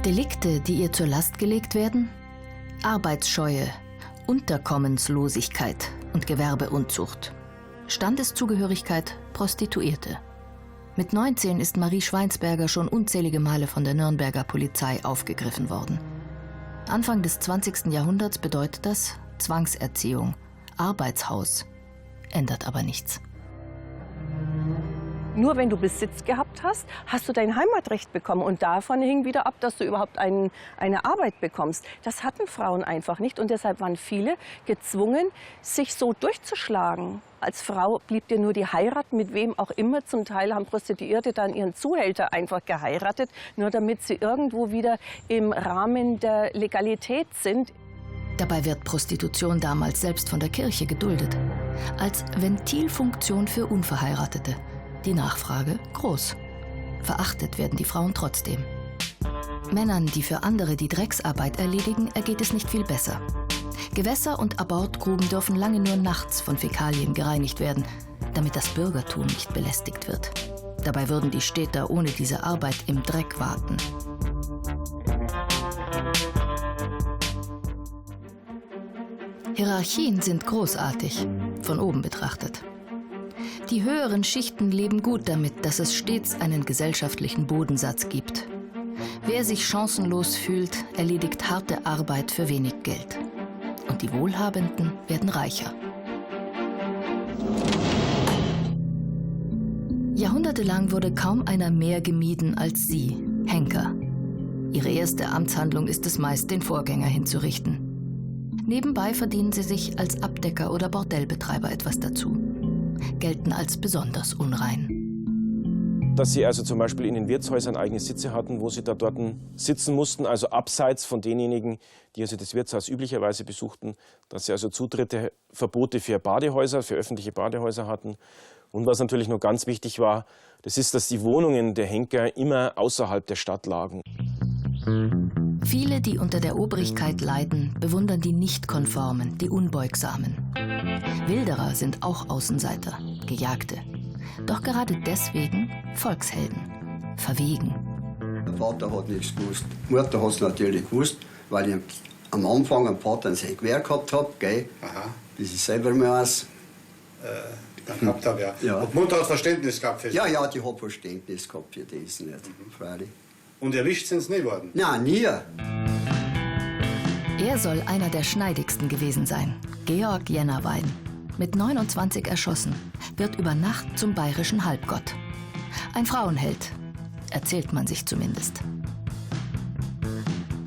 Delikte, die ihr zur Last gelegt werden? Arbeitsscheue, Unterkommenslosigkeit und Gewerbeunzucht. Standeszugehörigkeit Prostituierte. Mit 19 ist Marie Schweinsberger schon unzählige Male von der Nürnberger Polizei aufgegriffen worden. Anfang des 20. Jahrhunderts bedeutet das Zwangserziehung, Arbeitshaus, ändert aber nichts. Nur wenn du Besitz gehabt hast, hast du dein Heimatrecht bekommen. Und davon hing wieder ab, dass du überhaupt eine Arbeit bekommst. Das hatten Frauen einfach nicht. Und deshalb waren viele gezwungen, sich so durchzuschlagen. Als Frau blieb dir nur die Heirat, mit wem auch immer. Zum Teil haben Prostituierte dann ihren Zuhälter einfach geheiratet, nur damit sie irgendwo wieder im Rahmen der Legalität sind. Dabei wird Prostitution damals selbst von der Kirche geduldet. Als Ventilfunktion für Unverheiratete. Die Nachfrage groß. Verachtet werden die Frauen trotzdem. Männern, die für andere die Drecksarbeit erledigen, ergeht es nicht viel besser. Gewässer und Abortgruben dürfen lange nur nachts von Fäkalien gereinigt werden, damit das Bürgertum nicht belästigt wird. Dabei würden die Städter ohne diese Arbeit im Dreck warten. Hierarchien sind großartig, von oben betrachtet. Die höheren Schichten leben gut damit, dass es stets einen gesellschaftlichen Bodensatz gibt. Wer sich chancenlos fühlt, erledigt harte Arbeit für wenig Geld. Und die Wohlhabenden werden reicher. Jahrhundertelang wurde kaum einer mehr gemieden als sie, Henker. Ihre erste Amtshandlung ist es meist, den Vorgänger hinzurichten. Nebenbei verdienen sie sich als Abdecker oder Bordellbetreiber etwas dazu. Gelten als besonders unrein. Dass sie also zum Beispiel in den Wirtshäusern eigene Sitze hatten, wo sie da dort sitzen mussten, also abseits von denjenigen, die also das Wirtshaus üblicherweise besuchten, dass sie also Verbote für Badehäuser, für öffentliche Badehäuser hatten. Und was natürlich noch ganz wichtig war, das ist, dass die Wohnungen der Henker immer außerhalb der Stadt lagen. Viele, die unter der Obrigkeit leiden, bewundern die Nichtkonformen, die Unbeugsamen. Wilderer sind auch Außenseiter, Gejagte. Doch gerade deswegen Volkshelden, verwegen. Der Vater hat nichts gewusst. Die Mutter hat es natürlich gewusst, weil ich am Anfang einen Vater ein Gewehr gehabt habe. Aha. Das ist selber mehr als. Gehabt habe, ja. Ja. Und die Mutter hat Verständnis gehabt für sie? Ja, die hat Verständnis gehabt für das nicht, freilich. Und erwischt sind sie nie worden? Nein, nie. Er soll einer der schneidigsten gewesen sein, Georg Jennerwein. Mit 29 erschossen, wird über Nacht zum bayerischen Halbgott. Ein Frauenheld, erzählt man sich zumindest.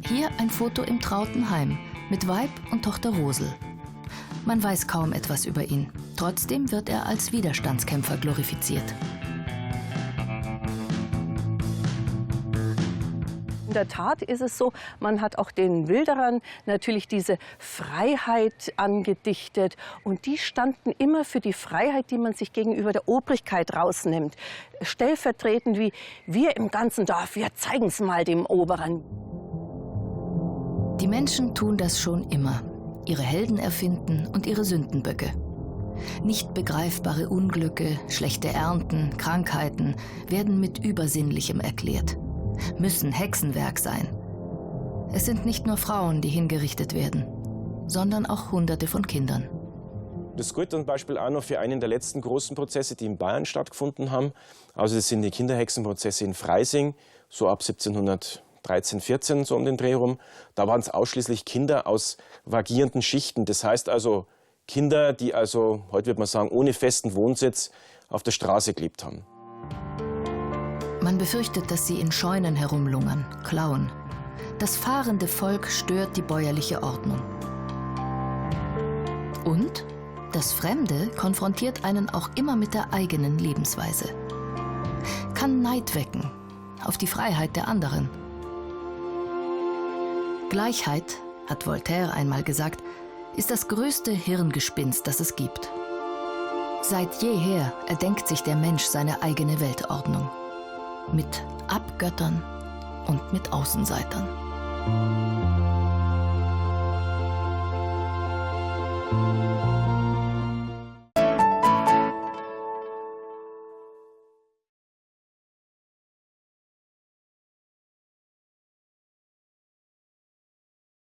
Hier ein Foto im trauten Heim mit Weib und Tochter Rosel. Man weiß kaum etwas über ihn. Trotzdem wird er als Widerstandskämpfer glorifiziert. In der Tat ist es so, man hat auch den Wilderern natürlich diese Freiheit angedichtet. Und die standen immer für die Freiheit, die man sich gegenüber der Obrigkeit rausnimmt. Stellvertretend wie wir im ganzen Dorf, wir zeigen es mal dem Oberen. Die Menschen tun das schon immer. Ihre Helden erfinden und ihre Sündenböcke. Nicht begreifbare Unglücke, schlechte Ernten, Krankheiten werden mit Übersinnlichem erklärt. Müssen Hexenwerk sein. Es sind nicht nur Frauen, die hingerichtet werden, sondern auch Hunderte von Kindern. Das gilt zum Beispiel auch noch für einen der letzten großen Prozesse, die in Bayern stattgefunden haben. Also das sind die Kinderhexenprozesse in Freising, so ab 1713, 14, so um den Dreh rum. Da waren es ausschließlich Kinder aus vagierenden Schichten. Das heißt also Kinder, die also, heute würde man sagen, ohne festen Wohnsitz auf der Straße gelebt haben. Man befürchtet, dass sie in Scheunen herumlungern, klauen. Das fahrende Volk stört die bäuerliche Ordnung. Und das Fremde konfrontiert einen auch immer mit der eigenen Lebensweise. Kann Neid wecken auf die Freiheit der anderen. Gleichheit, hat Voltaire einmal gesagt, ist das größte Hirngespinst, das es gibt. Seit jeher erdenkt sich der Mensch seine eigene Weltordnung. Mit Abgöttern und mit Außenseitern.